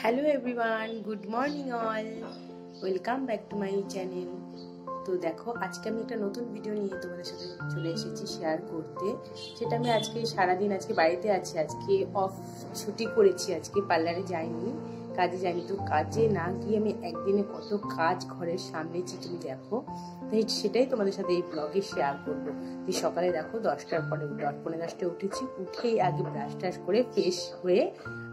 Hello everyone, good morning all, welcome back to my channel. তো দেখো, আজকে আমি একটা নতুন ভিডিও নিয়ে তোমাদের সাথে চলে এসেছি শেয়ার করতে। সেটা আমি আজকে সারাদিন আজকে বাড়িতে আছি, আজকে অফ ছুটি করেছি, আজকে পার্লারে যাইনি, কাজে যাইনি। তো কাজে না গিয়ে আমি একদিনে কত কাজ ঘরের সামলেছি তুমি দেখো। তাই সেটাই তোমাদের সাথে এই ব্লগে শেয়ার করবো। যে সকালে দেখো 10টার পরে 10:10 উঠেছি, উঠেই আগে ব্রাশ টাশ করে ফ্রেশ হয়ে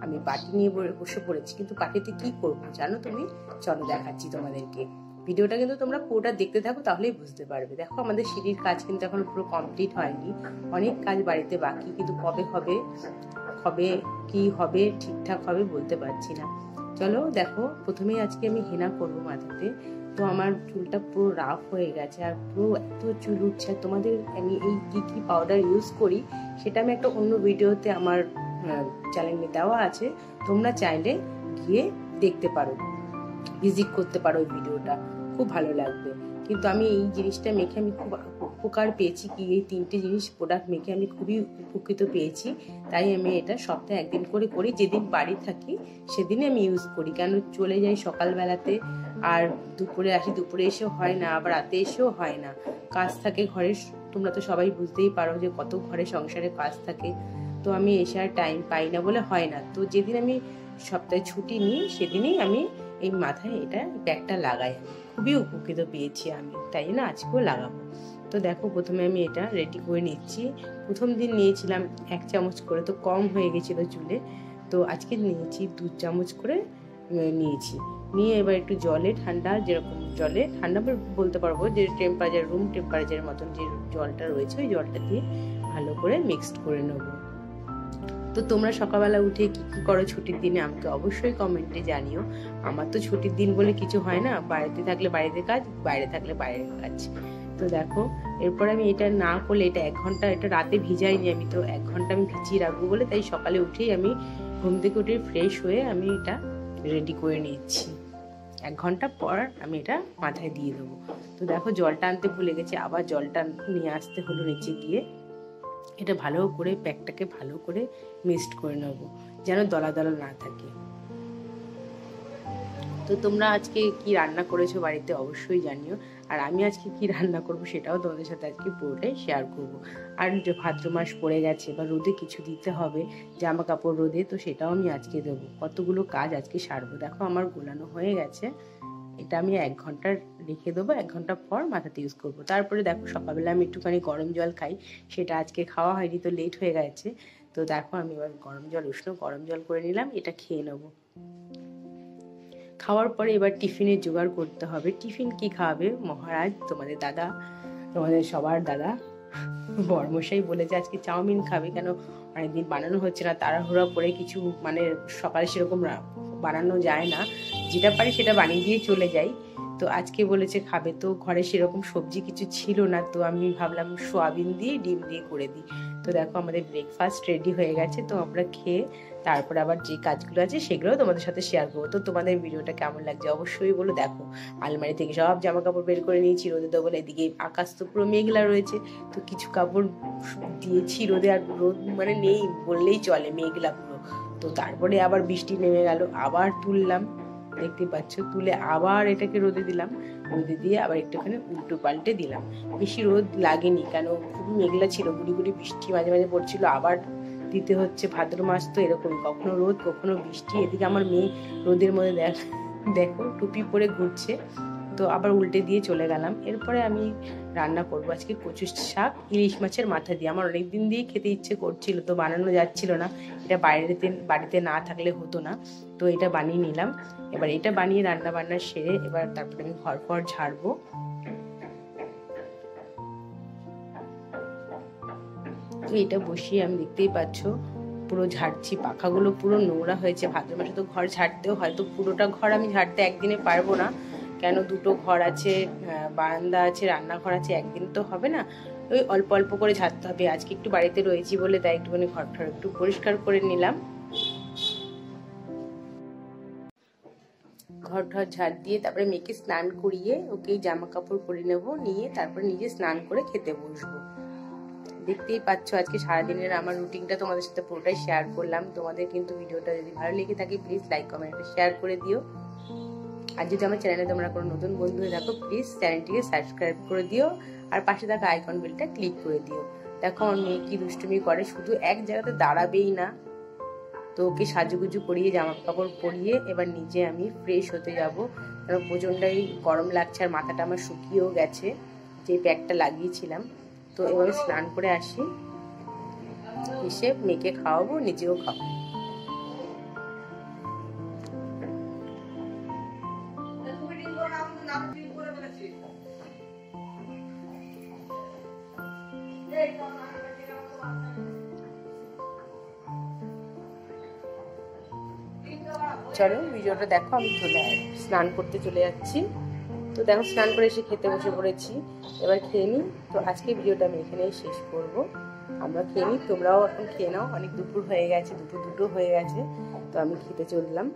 আমি বাটি নিয়ে বসে পড়েছি। কিন্তু বাটিতে কি করবো জানো তুমি? চলো দেখাচ্ছি তোমাদেরকে। ভিডিওটা কিন্তু তোমরা পুরোটা দেখতে থাকো, তাহলেই বুঝতে পারবে। দেখো, আমাদের সিঁড়ির কাজ কিন্তু এখন পুরো কমপ্লিট হয়নি, অনেক কাজ বাড়িতে বাকি, কিন্তু কবে হবে কবে কি হবে ঠিকঠাক হবে বলতে পারছি না। চলো দেখো, প্রথমেই আজকে আমি হেনা করবো মাথাতে। তো আমার চুলটা পুরো রাফ হয়ে গেছে, আর পুরো এত চুল উঠছে। আর তোমাদের আমি এই কি পাউডার ইউজ করি সেটা আমি একটা অন্য ভিডিওতে আমার চ্যানেলে দেওয়া আছে, তোমরা চাইলে গিয়ে দেখতে পারো, ভিজিট করতে পারো ওই ভিডিওটা, খুব ভালো লাগবে। কিন্তু আমি এই জিনিসটা মেখে আমি খুব উপকার পেয়েছি, কি এই 3টে জিনিস প্রোডাক্ট মেখে আমি খুবই উপকৃত পেয়েছি। তাই আমি এটা সপ্তাহে একদিন করে করি, যেদিন বাড়ি থাকি সেদিনে আমি ইউজ করি। কেন চলে যাই সকালবেলাতে, আর দুপুরে আসি, দুপুরে এসেও হয় না, আবার রাতে এসেও হয় না, কাজ থাকে ঘরে। তোমরা তো সবাই বুঝতেই পারো যে কত ঘরে সংসারে কাজ থাকে। তো আমি এসে আর টাইম পাই না বলে হয় না। তো যেদিন আমি সপ্তাহে ছুটি নিই সেদিনই আমি এই মাথায় এটা ব্যাগটা লাগাই। খুবই উপকৃত পেয়েছি আমি, তাই না আজকেও লাগাবো। তো দেখো, প্রথমে আমি এটা রেডি করে নিচ্ছি। প্রথম দিন নিয়েছিলাম 1 চামচ করে, তো কম হয়ে গেছিলো চুলে। তো আজকে নিয়েছি 2 চামচ করে নিয়েছি। নিয়ে এবার একটু জলে ঠান্ডা, যেরকম জলে ঠান্ডা বলতে পারবো, যে টেম্পারেচার, রুম টেম্পারেচারের মতন যে জলটা রয়েছে ওই জলটা দিয়ে ভালো করে মিক্সড করে নেবো। তো তোমরা সকালবেলা উঠে কি কি করো ছুটির দিনে আমাকে অবশ্যই কমেন্টে জানিও। আমার তো ছুটির দিন বলে কিছু হয় না, বাড়িতে থাকলে বাড়িতে কাজ, বাইরে থাকলে বাইরের কাজ। তো দেখো, এরপর আমি এটা না করলে, এটা 1 ঘন্টা, এটা রাতে ভিজাইনি আমি, তো 1 ঘন্টা আমি ভিজিয়ে রাখবো বলে, তাই সকালে উঠেই আমি ঘুম থেকে উঠে ফ্রেশ হয়ে আমি এটা রেডি করে নিচ্ছি। 1 ঘন্টা পর আমি এটা মাথায় দিয়ে দেবো। তো দেখো, জলটা আনতে ভুলে গেছি, আবার জলটা নিয়ে আসতে হলো নিচে গিয়ে। এটা ভালো করে প্যাকটাকে ভালো করে মিক্সড করে নেব, যেন দলা দলা না থাকে। তো তোমরা আজকে কি রান্না করেছো বাড়িতে অবশ্যই জানিও। আর আমি আজকে কি রান্না করব সেটাও তোমাদের সাথে আজকে পুরোটাই শেয়ার করব। আর যে ভাদ্র মাস পড়ে গেছে, বা রোদে কিছু দিতে হবে, জামা কাপড় রোদে, তো সেটাও আমি আজকে দেবো। কতগুলো কাজ আজকে সারবো। দেখো, আমার গোলানো হয়ে গেছে, এটা আমি 1 ঘন্টা রেখে দেবো, 1 ঘন্টা পর মাথাতে ইউজ করবো। তারপরে দেখো, সকালবেলা আমি একটুখানি গরম জল খাই, সেটা আজকে খাওয়া হয়নি, তো লেট হয়ে গেছে। তো দেখো, আমি এবার উষ্ণ গরম জল করে নিলাম, এটা খেয়ে নেবো। খাওয়ার পরে এবার টিফিনের জোগাড় করতে হবে। টিফিন কি খাওয়াবে মহারাজ, তোমাদের দাদা, তোমাদের সবার দাদা বর্মশাই বলেছে আজকে চাউমিন খাবে। কেন অনেকদিন বানানো হচ্ছে না, তাড়াহুড়া করে কিছু, মানে সকালে সেরকম বানানো যায় না, যেটা পারি সেটা বানিয়ে দিয়ে চলে যাই। তো আজকে বলেছে খাবে, তো ঘরে সেরকম সবজি কিছু ছিল না, তো আমি ভাবলাম সোয়াবিন দিয়ে ডিম দিয়ে করে দিই। তো দেখো, আমাদের ব্রেকফাস্ট রেডি হয়ে গেছে। তো আমরা খেয়ে তারপরে আবার যে কাজগুলো আছে সেগুলো তোমাদের সাথে শেয়ার করবো। তো তোমাদের ভিডিওটা কেমন লাগছে অবশ্যই বলো। দেখো, আলমারি থেকে সব জামা কাপড় বের করে নিয়েছি রোদে দেবো বলে। এদিকে আকাশ তো পুরো মেঘলা রয়েছে, তো কিছু কাপড় দিয়েছি রোদে, আর রোদ মানে নেই বললেই চলে, মেঘলা পুরো। তো তারপরে আবার বৃষ্টি নেমে গেল, আবার তুললাম, দেখতে পাচ্ছ, তুলে আবার এটাকে রোদে দিলাম, রোদে দিয়ে আবার একটুখানি উল্টো পাল্টে দিলাম। বেশি রোদ লাগেনি, কেন খুবই মেঘলা ছিল, গুড়ি গুড়ি বৃষ্টি মাঝে মাঝে পড়ছিল, আবার দিতে হচ্ছে। ভাদ্র মাস তো এরকম, কখনো রোদ কখনো বৃষ্টি। এদিকে আমার মেয়ে রোদের মধ্যে দেখো টুপি পরে ঘুরছে, তো আবার উল্টে দিয়ে চলে গেলাম। এরপরে আমি রান্না করবো আজকে কচু শাক ইলিশ মাছের মাথা দিয়ে। আমার অনেকদিন দিয়েই খেতে ইচ্ছে করছিল, তো বানানো যাচ্ছিল না, এটা বাড়িতে না থাকলে হতো না, তো এটা বানিয়ে নিলাম। এবার এটা বানিয়ে রান্না বান্না সেরে এবার তারপরে আমি ঘর ঝাড়বো। তো এটা বসিয়ে আমি দেখতেই পাচ্ছ পুরো ঝাড়ছি, পাখাগুলো পুরো নোংরা হয়েছে। ভাদ্র মাসে তো ঘর ঝাড়তেও হয়, তো পুরোটা ঘর আমি ঝাড়তে একদিনে পারবো না, কেন 2টো ঘর আছে, বারান্দা আছে, রান্নাঘর আছে, একদিন তো হবে না, ওই অল্প অল্প করে ঝাড়তে হবে। আজকে একটু বাড়িতে রয়েছি বলে তাই একটুখানি ঘরটা একটু পরিষ্কার করে নিলাম। ঘর ঝাড় দিয়ে তারপরে মেয়েকে স্নান করিয়ে ওকে জামা কাপড় পরে নেবো, নিয়ে তারপরে নিজে স্নান করে খেতে বসবো। দেখতেই পাচ্ছ আজকে সারাদিনের আমার রুটিনটা তোমাদের সাথে পুরোটাই শেয়ার করলাম। তোমাদের কিন্তু ভিডিওটা যদি ভালো লেগে থাকে প্লিজ লাইক কমেন্ট শেয়ার করে দিও। আর যদি আমার চ্যানেলে তোমরা কোনো নতুন বন্ধু হয়ে থাকো প্লিজ চ্যানেলটিকে সাবস্ক্রাইব করে দিও আর পাশে থাকা আইকন বেলটা ক্লিক করে দিও। দেখো আমার মেয়ে কি দুষ্টুমি করে, শুধু এক জায়গাতে দাঁড়াবেই না। তো ওকে সাজুগুজু করিয়ে জামা কাপড় পরিয়ে এবার নিজে আমি ফ্রেশ হতে যাব, কারণ প্রচণ্ডই গরম লাগছে আর মাথাটা আমার শুকিয়েও গেছে যে প্যাকটা লাগিয়েছিলাম। তো এভাবে স্নান করে আসি, এসে মেয়েকে খাওয়াবো, নিজেও খাবো। চলো ভিডিওটা দেখো, আমি স্নান করতে চলে যাচ্ছি। তো দেখো স্নান করে এসে খেতে বসে পড়েছি, এবার খেয়ে নিই। তো আজকে ভিডিওটা আমি এখানেই শেষ করব। আমরা খেয়ে নিই, তোমরাও এখন খেয়ে নাও, অনেক দুপুর হয়ে গেছে, দুপুর 2টো হয়ে গেছে। তো আমি খেতে চললাম,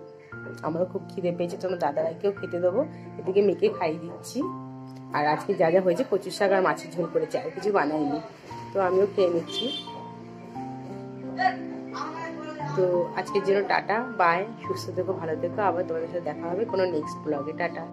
আমারও খুব খিদে পেয়েছে, তোমার দাদাভাইকেও খেতে দেবো, এদিকে মেয়েকে খাইয়ে দিচ্ছি। আর আজকে যা যা হয়েছে কচুর শাক আর মাছের ঝোল করেছে, আর কিছু বানাইনি। তো আমিও খেয়ে নিচ্ছি। তো আজকের জন্য টাটা, বাই, সুস্থ থেকো, ভালো থেকো, আবার তোমাদের সাথে দেখা হবে কোনো নেক্সট ব্লগে। টাটা।